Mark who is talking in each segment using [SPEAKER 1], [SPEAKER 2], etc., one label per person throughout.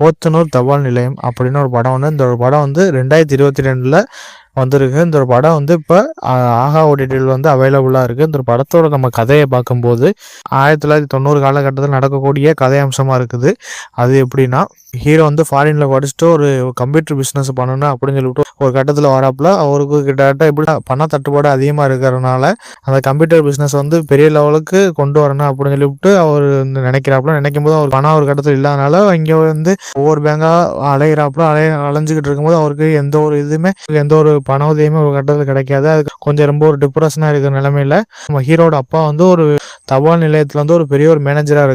[SPEAKER 1] போத்தனூர் தபால் நிலையம் அப்படின்னு ஒரு படம் வந்து, இந்த ஒரு படம் வந்து 2022 வந்திருக்கு. இந்த ஒரு படம் வந்து இப்போ ஆஹா ஓடிடியில் வந்து அவைலபிளாக இருக்குது. இந்த ஒரு படத்தோட நம்ம கதையை பார்க்கும்போது 1990 காலகட்டத்தில் நடக்கக்கூடிய கதை அம்சமாக இருக்குது. அது எப்படின்னா, ஹீரோ வந்து ஃபாரினில் படிச்சுட்டு ஒரு கம்ப்யூட்டர் பிஸ்னஸ் பண்ணணும் அப்படின்னு சொல்லிட்டு ஒரு கட்டத்தில் வராப்புல, அவருக்கு கிட்டத்தட்ட எப்படி பண தட்டுப்பாடு அதிகமாக இருக்கிறதுனால அந்த கம்ப்யூட்டர் பிஸ்னஸ் வந்து பெரிய லெவலுக்கு கொண்டு வரணும் அப்படின்னு சொல்லிவிட்டு அவர் வந்து நினைக்கும் போது அவர் பணம் ஒரு கட்டத்தில் இல்லாதனால இங்கே வந்து ஒவ்வொரு பேங்காக அலைஞ்சிக்கிட்டு இருக்கும்போது அவருக்கு எந்த ஒரு பண உதவியுமே ஒரு கட்டத்தில் கிடைக்காது. அது கொஞ்சம் ரொம்ப ஒரு டிப்ரெஷனாக இருக்கிற நிலைமையில நம்ம ஹீரோட அப்பா வந்து ஒரு தபால் நிலையத்தில் வந்து ஒரு பெரிய ஒரு மேனேஜராக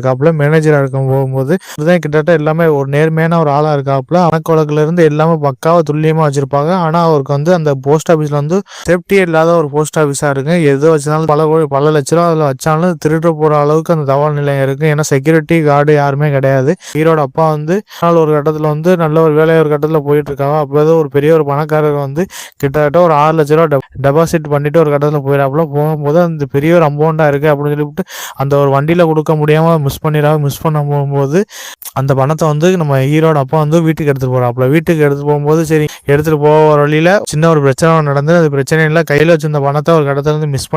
[SPEAKER 1] இருக்கும் போகும்போது இதுதான் கிட்டத்தட்ட எல்லாமே ஒரு நேர்மையான ஒரு ஆளாக இருக்காப்புல. கணக்கு இருந்து எல்லாமே பக்காவாக துல்லியமாக வச்சிருப்பாங்க. ஆனால் அவருக்கு வந்து அந்த போஸ்ட் ஆஃபீஸில் வந்து சேஃப்டியே இல்லாத ஒரு போஸ்ட் ஆஃபீஸாக இருக்கு. எது வச்சாலும் பல லட்ச ரூபா அதில் வச்சாலும் திருட்டு போகிற அளவுக்கு அந்த தபால் நிலையம் இருக்கு. ஏன்னா செக்யூரிட்டி கார்டு யாருமே கிடையாது. ஹீரோட அப்பா வந்து ஒரு கட்டத்தில் வந்து நல்ல ஒரு வேலையை ஒரு கட்டத்தில் போயிட்டு இருக்காங்க. அப்போதான் ஒரு பெரிய ஒரு பணக்காரர் வந்து கிட்டத்தட்ட ஒரு 6 லட்ச ரூபா டெபாசிட் பண்ணிட்டு ஒரு கட்டத்தில் போயிடாப்புல. போகும்போது அந்த பெரிய ஒரு அமௌண்ட்டாக இருக்குது அப்படின்னு சொல்லிவிட்டு அந்த ஒரு வண்டியில் கொடுக்க முடியாமல் மிஸ் பண்ண போகும்போது அந்த பணத்தை வந்து நம்ம ஹீரோட அப்பா வந்து வீட்டுக்கு எடுத்துகிட்டு போகும்போது சரி எடுத்துகிட்டு போகிற வழியில் சின்ன ஒரு பிரச்சனை நடந்து அது பிரச்சனையில் கையில் வச்சிருந்த பணத்தை ஒரு கடத்துல இருந்து மிஸ்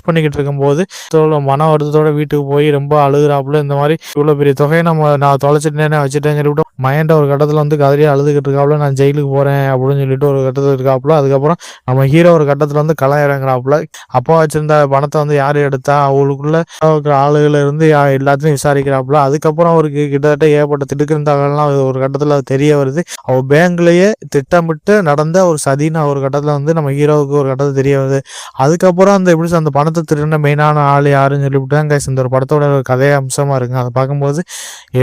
[SPEAKER 1] பண்ணிக்கிட்டு இருக்கும்போது மன வருத்தத்தோட வீட்டுக்கு போய் ரொம்ப அழுகுறாப்புல. இந்த மாதிரி இவ்வளோ பெரிய தொகையை நான் தொலைச்சிட்டேன்னு வச்சுட்டேன்னு சொல்லிவிட்டு மைண்டை ஒரு கட்டத்தில் வந்து கதறியாக அழுதுகிட்டு இருக்காப்புல. நான் ஜெயிலுக்கு போகிறேன் அப்படின்னு சொல்லிட்டு ஒரு கட்டத்தில் இருக்காப்புல. அதுக்கப்புறம் நம்ம ஹீரோ ஒரு கட்டத்தில் வந்து களை இறங்குறாப்புல. அப்பா வச்சிருந்த பணத்தை வந்து யார் எடுத்தா அவங்களுக்குள்ள ஆளுகள் இருந்து எல்லாத்தையும் விசாரிக்கிறாப்புல. அதுக்கப்புறம் அவருக்கு கிட்டத்தட்ட ஏற்பட்ட திடுக்கிருந்தாங்கலாம் ஒரு கட்டத்தில் தெரிய வருது. அவர் பேங்க்லேயே திட்டமிட்டு நடந்த ஒரு சதின்னு ஒரு கட்டத்தில் வந்து நம்ம ஹீரோவுக்கு ஒரு கட்டத்தில் தெரிய வருது. அதுக்கப்புறம் அந்த பணத்தை திருடின மெயினான ஆள் யாருன்னு சொல்லிவிட்டு கைஸ் இந்த ஒரு படத்தோட ஒரு கதை அம்சமாக இருக்குங்க. அதை பார்க்கும்போது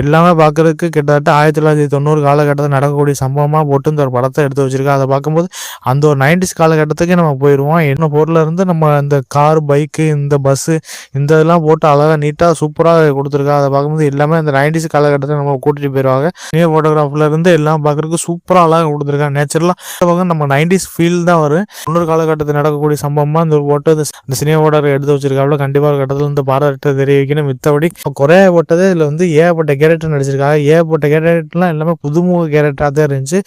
[SPEAKER 1] எல்லாமே பார்க்கறதுக்கு கிட்டத்தட்ட 1990 காலகட்டத்தில் நடக்கக்கூடிய சம்பவமாக போட்டு இந்த ஒரு படத்தை எடுத்து வச்சிருக்காங்க. அதை பார்க்கும்போது அந்த ஒரு 90s காலகட்டத்துக்கு நம்ம போயிடுவோம். என்ன பொருள் இருந்து நம்ம இந்த கார் பைக்கு இந்த பஸ்ஸு இந்த இதெல்லாம் போட்டு அழகாக நீட்டாக சூப்பராக கொடுத்துருக்காங்க. அதை பார்க்கும்போது எல்லாமே அந்த 90s காலகட்டத்தை நம்ம கூட்டிகிட்டு போயிடுவாங்க. நியூ ஃபோட்டோகிராஃபில் இருந்து எல்லாம் பார்க்குறதுக்கு சூப்பராக அழகாக கொடுத்துருக்காங்க. நேச்சுரலாக நம்ம 90s ஃபீல் தான் வரும். 90 காலகட்டத்தில் நடக்கக்கூடிய சம்பவமாக இந்த ஒரு போட்டு இந்த சினிமா ஃபோட்டோ எடுத்து வச்சிருக்காங்க. கண்டிப்பாக ஒரு கட்டத்தில் வந்து பாராட்ட தெரிவிக்கணும். மித்தபடி குறைய போட்டது இதில் வந்து ஏகப்பட்ட கேரக்டர் நடிச்சிருக்காங்க. ஏகப்பட்ட கேரக்டர்லாம் எல்லாமே புதுமுக கேரக்டராக தான் இருந்துச்சு.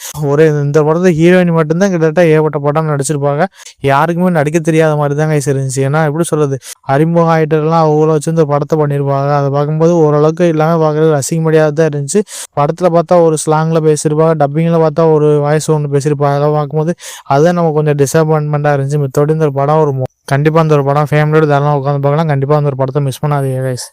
[SPEAKER 1] இந்த படத்தை ஹீரோயின் மட்டும்தான் கிட்டத்தட்ட ஏகப்பட்ட படம் நடிச்சிருப்பாங்க. யாருக்குமே நடிக்க தெரியாத மாதிரி தான் கைஸ் இருந்துச்சு. ஏன்னா எப்படி சொல்றது, அறிமுக ஆயிட்டர்லாம் அவ்வளோ வச்சு இந்த படத்தை பண்ணியிருப்பாங்க. அதை பார்க்கும்போது ஓரளவுக்கு எல்லாமே பார்க்குறது ரசிக்க முடியாத தான் இருந்துச்சு. படத்தில் பார்த்தா ஒரு ஸ்லாங்கில் பேசியிருப்பாங்க, டப்பிங்கில் பார்த்தா ஒரு வாய்ஸ் ஒன்று பேசியிருப்பாங்க. அதை பார்க்கும்போது அதுதான் நம்ம கொஞ்சம் டிசப்பாயின்மெண்ட்டாக இருந்துச்சு. மித்தோடு இந்த ஒரு படம் கண்டிப்பாக அந்த ஒரு படம் ஃபேமிலியோடு தாராளமாக உட்காந்து பார்க்கலாம். கண்டிப்பாக அந்த ஒரு படத்தை மிஸ் பண்ணாதீங்க கைஸ்.